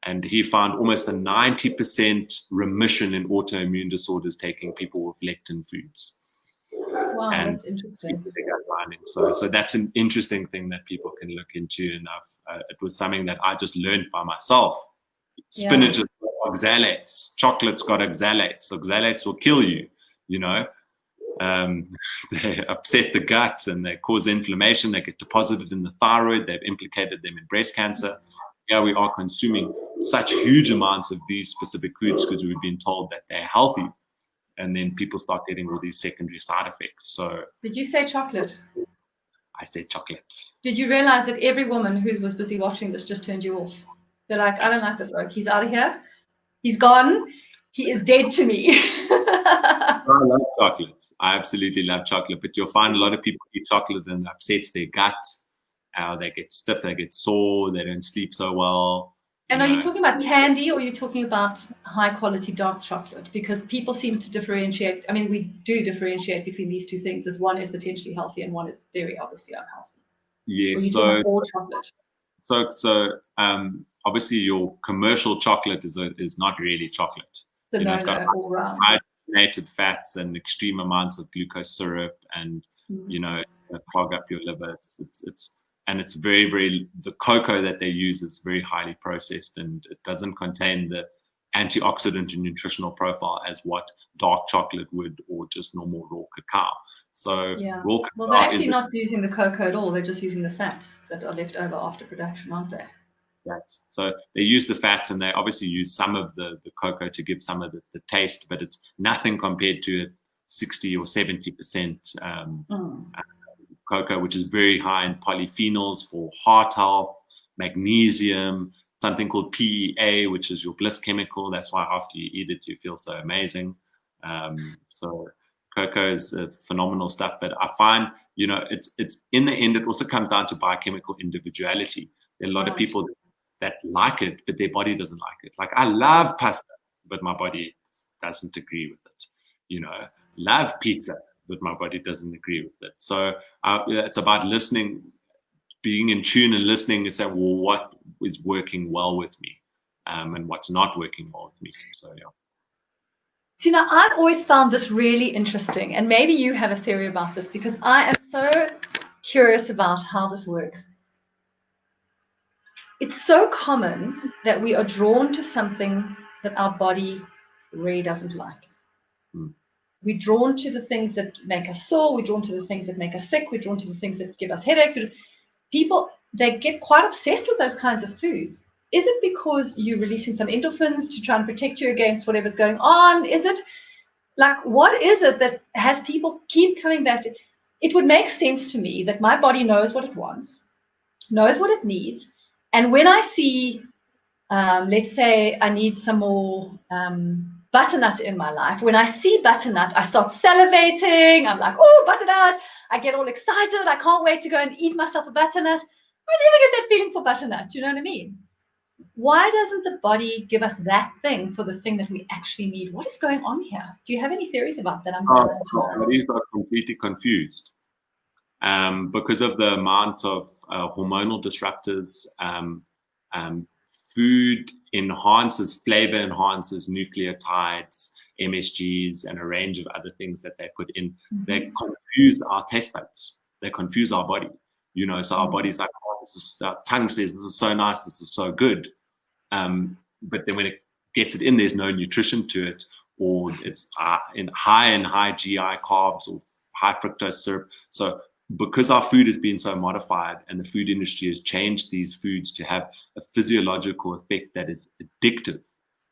And he found almost a 90% remission in autoimmune disorders taking people with lectin foods. Wow, and that's interesting. So that's an interesting thing that people can look into. And it was something that I just learned by myself. Spinach has got oxalates. Chocolate's got oxalates. Oxalates will kill you, they upset the gut and they cause inflammation. They get deposited in the thyroid. They've implicated them in breast cancer. Here we are consuming such huge amounts of these specific foods because we've been told that they're healthy, and then people start getting all these secondary side effects. So, did you say chocolate? I said chocolate. Did you realize that every woman who was busy watching this just turned you off? They're like, I don't like this oak. He's out of here. He's gone. He is dead to me. I love chocolate. I absolutely love chocolate, but you'll find a lot of people eat chocolate and it upsets their gut. They get stiff, they get sore, they don't sleep so well. And are you talking about candy, or are you talking about high quality dark chocolate? Because people seem to differentiate. I mean, we do differentiate between these two things, as one is potentially healthy and one is very obviously unhealthy. Yes, so all chocolate. So obviously your commercial chocolate is not really chocolate. So it's got all round hydrogenated fats and extreme amounts of glucose syrup, and it's clog up your liver. It's very, very, the cocoa that they use is very highly processed, and it doesn't contain the antioxidant and nutritional profile as what dark chocolate would, or just normal raw cacao. So raw cacao, well, they're actually not using the cocoa at all. They're just using the fats that are left over after production, aren't they? So they use the fats, and they obviously use some of the cocoa to give some of the taste, but it's nothing compared to 60 or 70% cocoa, which is very high in polyphenols for heart health, magnesium, something called PEA, which is your bliss chemical. That's why after you eat it, you feel so amazing. So cocoa is phenomenal stuff, but I find, it's in the end, it also comes down to biochemical individuality. There are a lot of people that like it, but their body doesn't like it. Like, I love pasta, but my body doesn't agree with it. Love pizza, but my body doesn't agree with it. So it's about listening, being in tune and listening and saying, well, what is working well with me, and what's not working well with me. So, yeah. See, now I've always found this really interesting, and maybe you have a theory about this, because I am so curious about how this works. It's so common that we are drawn to something that our body really doesn't like. We're drawn to the things that make us sore. We're drawn to the things that make us sick. We're drawn to the things that give us headaches. People, they get quite obsessed with those kinds of foods. Is it because you're releasing some endorphins to try and protect you against whatever's going on? Is it like, what is it that has people keep coming back to? It would make sense to me that my body knows what it wants, knows what it needs. And when I see, let's say I need some more butternut in my life, when I see butternut, I start salivating. I'm like, oh, butternut. I get all excited. I can't wait to go and eat myself a butternut. I never get that feeling for butternut. You know what I mean? Why doesn't the body give us that thing for the thing that we actually need? What is going on here? Do you have any theories about that? Bodies are completely confused because of the amount of hormonal disruptors. Food enhances, flavor enhances, nucleotides, MSGs, and a range of other things that they put in. They confuse our taste buds. They confuse our body. So our body's like, oh, our tongue says this is so nice, this is so good. But then when it gets it in, there's no nutrition to it, or it's in high GI carbs or high fructose syrup. So because our food has been so modified, and the food industry has changed these foods to have a physiological effect that is addictive.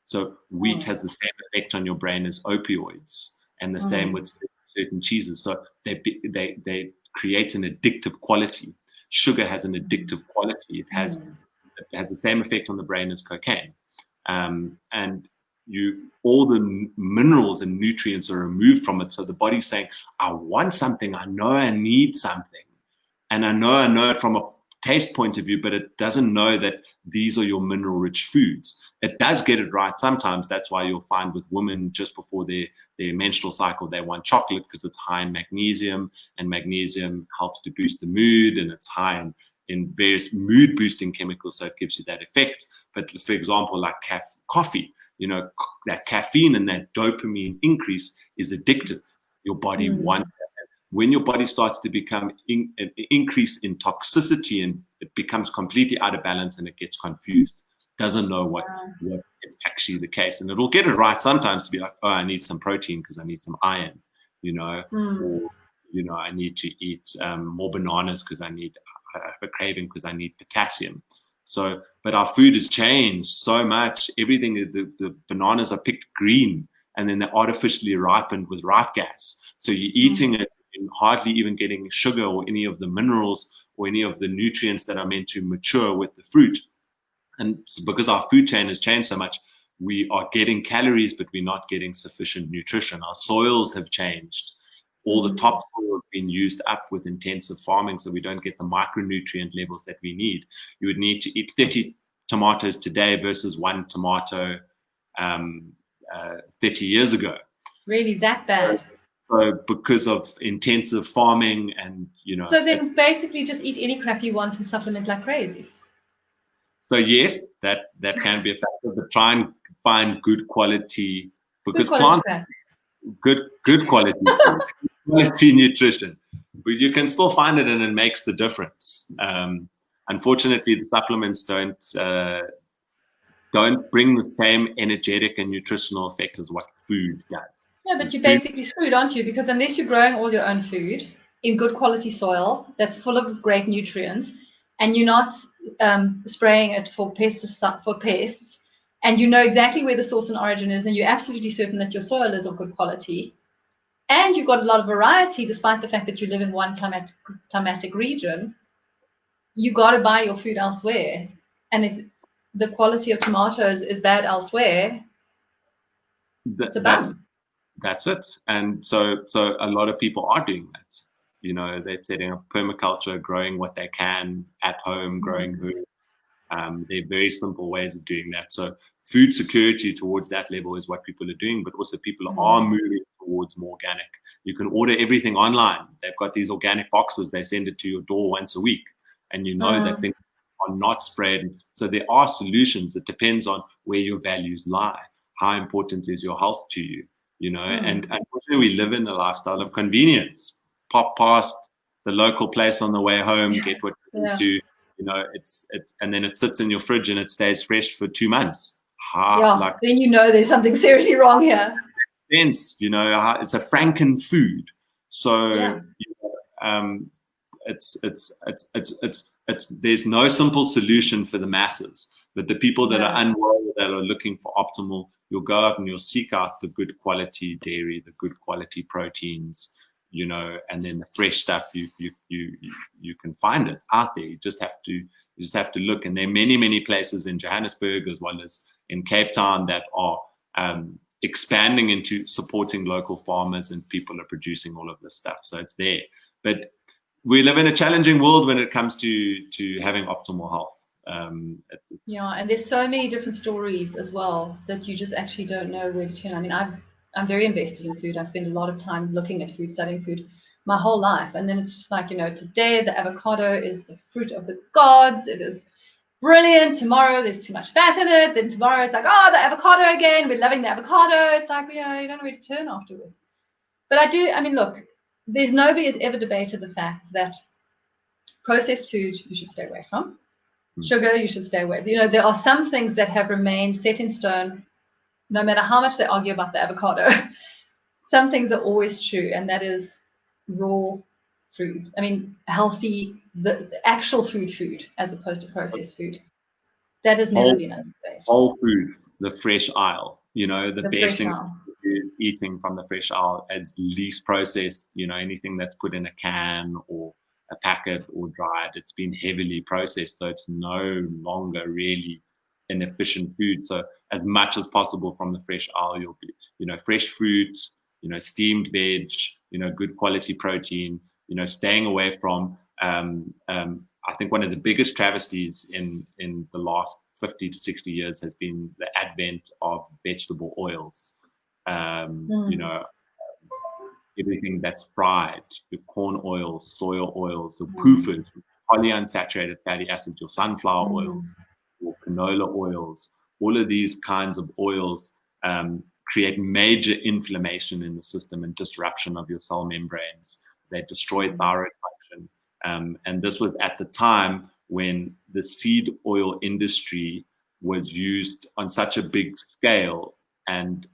So wheat has the same effect on your brain as opioids, and the same with certain cheeses. So they create an addictive quality. Sugar has an addictive quality. It has the same effect on the brain as cocaine. And all the minerals and nutrients are removed from it. So the body's saying, I want something. I know I need something. And I know it from a taste point of view, but it doesn't know that these are your mineral-rich foods. It does get it right sometimes. That's why you'll find with women just before their menstrual cycle, they want chocolate because it's high in magnesium, and magnesium helps to boost the mood, and it's high in various mood-boosting chemicals, so it gives you that effect. But for example, like coffee, that caffeine and that dopamine increase is addictive. Your body wants that. When your body starts to become an increase in toxicity, and it becomes completely out of balance and it gets confused, doesn't know what is actually the case. And it'll get it right sometimes to be like, oh, I need some protein because I need some iron. or, I need to eat more bananas because I have a craving because I need potassium. So, but our food has changed so much. Everything, the bananas are picked green and then they're artificially ripened with ripe gas. So you're eating it and hardly even getting sugar or any of the minerals or any of the nutrients that are meant to mature with the fruit. And because our food chain has changed so much, we are getting calories, but we're not getting sufficient nutrition. Our soils have changed. All the topsoil has been used up with intensive farming, so we don't get the micronutrient levels that we need. You would need to eat 30 tomatoes today versus one tomato 30 years ago. Really, that bad? So because of intensive farming and, So then basically just eat any crap you want and supplement like crazy. So yes, that can be a factor, but try and find good quality, because good quality food, quality nutrition, but you can still find it and it makes the difference. Unfortunately, the supplements don't bring the same energetic and nutritional effect as what food does. Yeah, but you're basically screwed, aren't you? Because unless you're growing all your own food in good quality soil that's full of great nutrients, and you're not spraying it for pests, and you know exactly where the source and origin is, and you're absolutely certain that your soil is of good quality, and you've got a lot of variety, despite the fact that you live in one climatic region, you got to buy your food elsewhere. And if the quality of tomatoes is bad elsewhere, it's a bum. That's it. And so a lot of people are doing that. They're setting up permaculture, growing what they can at home, growing herbs. They're very simple ways of doing that. So food security towards that level is what people are doing, but also people are moving towards more organic. You can order everything online. They've got these organic boxes. They send it to your door once a week, and that things are not sprayed. So there are solutions. It depends on where your values lie. How important is your health to you? And unfortunately, we live in a lifestyle of convenience. Pop past the local place on the way home, get what you need to. It's and then it sits in your fridge and it stays fresh for 2 months. Then there's something seriously wrong here. It's a Franken food, so it's there's no simple solution for the masses. But the people that are unwell, that are looking for optimal, you'll go out and you'll seek out the good quality dairy, the good quality proteins, and then the fresh stuff. You can find it out there. You just have to look. And there are many places in Johannesburg as well as in Cape Town that are expanding into supporting local farmers, and people are producing all of this stuff. So it's there. But we live in a challenging world when it comes to having optimal health. And there's so many different stories as well that you just actually don't know where to turn. I mean, I'm very invested in food. I've spent a lot of time looking at food, studying food my whole life. And then it's just like, today the avocado is the fruit of the gods. It is brilliant. Tomorrow there's too much fat in it. Then tomorrow it's like, oh, the avocado again. We're loving the avocado. It's like, you don't know where to turn afterwards. But look, there's nobody has ever debated the fact that processed food you should stay away from. Sugar, you should stay away. There are some things that have remained set in stone, no matter how much they argue about the avocado. Some things are always true, and that is raw food. I mean, healthy, the actual food, as opposed to processed food. That has never been under debate. Whole food, the fresh aisle. The best thing is eating from the fresh aisle as least processed. Anything that's put in a can or a packet or dried, it's been heavily processed, so it's no longer really an efficient food. So as much as possible from the fresh aisle, you'll be, fresh fruits, steamed veg, good quality protein, staying away from, I think one of the biggest travesties in the last 50 to 60 years has been the advent of vegetable oils. Everything that's fried, your corn oils, soya oils, the PUFAs, polyunsaturated fatty acids, your sunflower oils, your canola oils, all of these kinds of oils create major inflammation in the system and disruption of your cell membranes. They destroy thyroid function. And this was at the time when the seed oil industry was used on such a big scale, and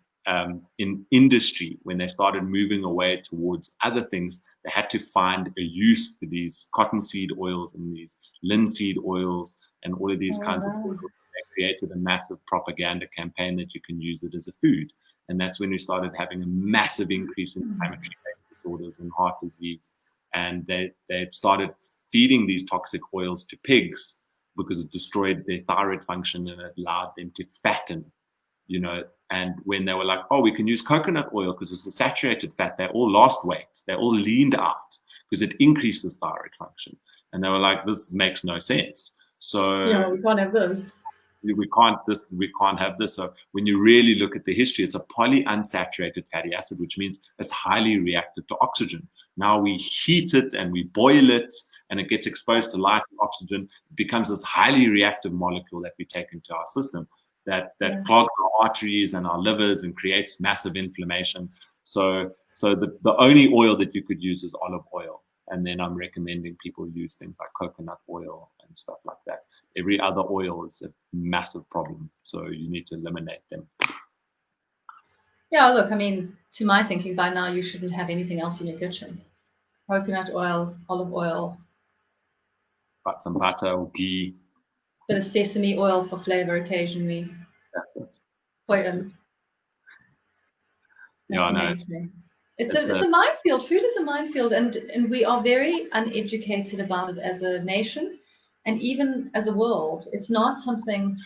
in industry, when they started moving away towards other things, they had to find a use for these cottonseed oils and these linseed oils and all of these kinds of oils. They created a massive propaganda campaign that you can use it as a food. And that's when we started having a massive increase in inflammatory disorders and heart disease. And they started feeding these toxic oils to pigs because it destroyed their thyroid function and it allowed them to fatten, you know. And when they were like, oh, we can use coconut oil because it's a saturated fat, they all lost weight. They all leaned out because it increases thyroid function. And they were like, this makes no sense. So yeah, we can't have those. We can't have this. So when you really look at the history, it's a polyunsaturated fatty acid, which means it's highly reactive to oxygen. Now we heat it and we boil it and it gets exposed to light and oxygen. It becomes this highly reactive molecule that we take into our system that clogs our arteries and our livers and creates massive inflammation. So the only oil that you could use is olive oil. And then I'm recommending people use things like coconut oil and stuff like that. Every other oil is a massive problem. So you need to eliminate them. Yeah, look, I mean, to my thinking, by now you shouldn't have anything else in your kitchen. Coconut oil, olive oil. Got some butter or ghee. Bit of sesame oil for flavor occasionally. That's it. Yeah, no. It's a minefield. Food is a minefield, and we are very uneducated about it as a nation and even as a world. It's not something,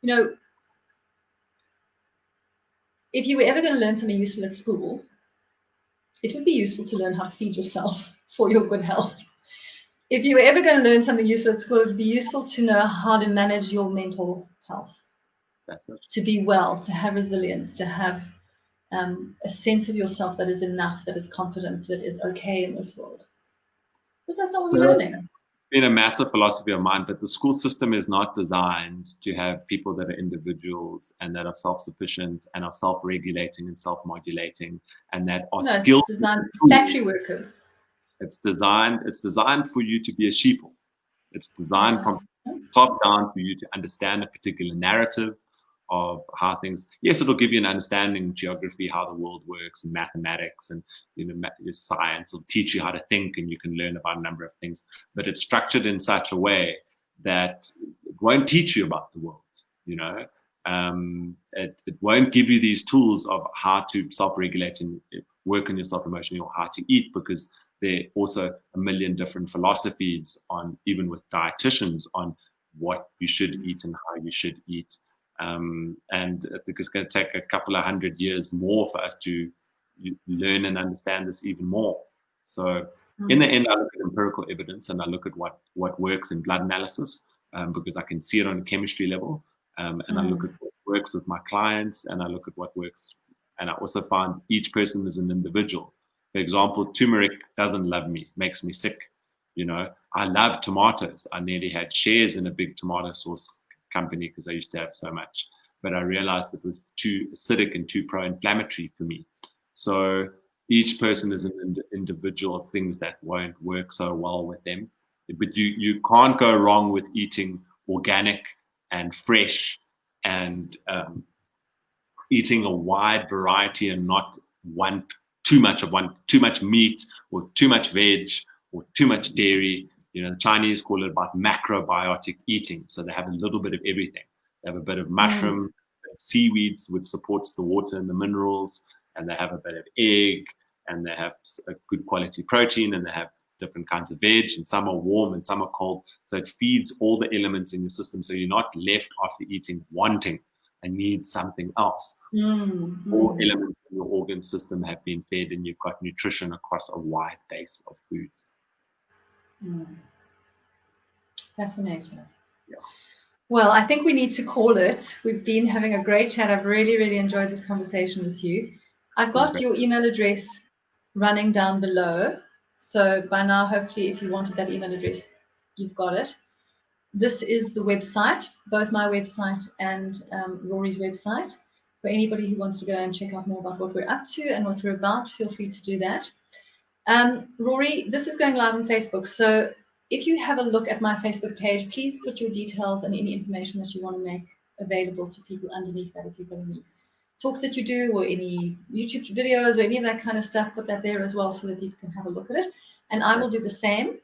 you know, if you were ever going to learn something useful at school, it would be useful to learn how to feed yourself for your good health. If you were ever going to learn something useful at school, it would be useful to know how to manage your mental health. That's it. To be well, to have resilience, to have a sense of yourself that is enough, that is confident, that is okay in this world. But that's not what we're learning. It's been a massive philosophy of mine, but the school system is not designed to have people that are individuals and that are self-sufficient and are self-regulating and self-modulating and that are skilled. It's designed for factory workers. It's designed for you to be a sheeple. It's designed from top down for you to understand a particular narrative of how things. Yes, it'll give you an understanding of geography, how the world works, and mathematics, and science. Will teach you how to think, and you can learn about a number of things. But it's structured in such a way that it won't teach you about the world. You know, it won't give you these tools of how to self-regulate and work on yourself emotionally or how to eat, because there are also a million different philosophies on, even with dietitians, on what you should eat and how you should eat. And I think it's going to take a couple of 100 years more for us to learn and understand this even more. So in the end, I look at empirical evidence and I look at what works in blood analysis, because I can see it on a chemistry level. And I look at what works with my clients and I look at what works. And I also find each person is an individual. For example, turmeric doesn't love me, makes me sick. You know, I love tomatoes. I nearly had shares in a big tomato sauce company because I used to have so much, but I realized it was too acidic and too pro-inflammatory for me. So each person is an individual of things that won't work so well with them. But you can't go wrong with eating organic and fresh and eating a wide variety and not too much meat or too much veg or too much dairy. You know, the Chinese call it about macrobiotic eating. So they have a little bit of everything. They have a bit of mushroom, seaweeds, which supports the water and the minerals, and they have a bit of egg, and they have a good quality protein, and they have different kinds of veg, and some are warm and some are cold. So it feeds all the elements in your system. So you're not left after eating wanting and need something else. All elements in your organ system have been fed, and you've got nutrition across a wide base of foods. Fascinating. Yeah. Well, I think we need to call it. We've been having a great chat. I've really, really enjoyed this conversation with you. I've got your email address running down below. So by now, hopefully, if you wanted that email address, you've got it. This is the website, both my website and Rory's website. For anybody who wants to go and check out more about what we're up to and what we're about, feel free to do that. Rory, this is going live on Facebook. So if you have a look at my Facebook page, please put your details and any information that you want to make available to people underneath that if you've got any talks that you do or any YouTube videos or any of that kind of stuff, put that there as well so that people can have a look at it. And I will do the same.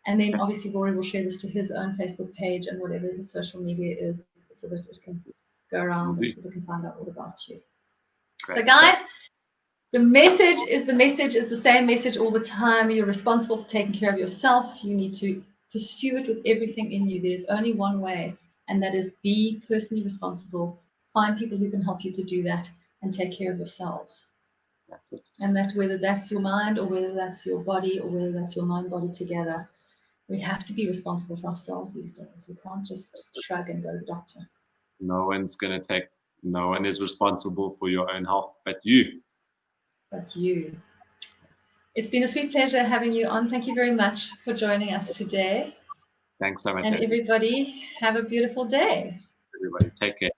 And then obviously Rory will share this to his own Facebook page and whatever his social media is so that it can go around and people can find out all about you. So guys, the message is the same message all the time. You're responsible for taking care of yourself. You need to pursue it with everything in you. There's only one way, and that is be personally responsible. Find people who can help you to do that and take care of yourselves. That's it. And that whether that's your mind or whether that's your body or whether that's your mind body together, we have to be responsible for ourselves these days. We can't just shrug and go to the doctor. No one is responsible for your own health but you. But you. It's been a sweet pleasure having you on. Thank you very much for joining us today. Thanks so much. And everybody, have a beautiful day. Everybody, take care.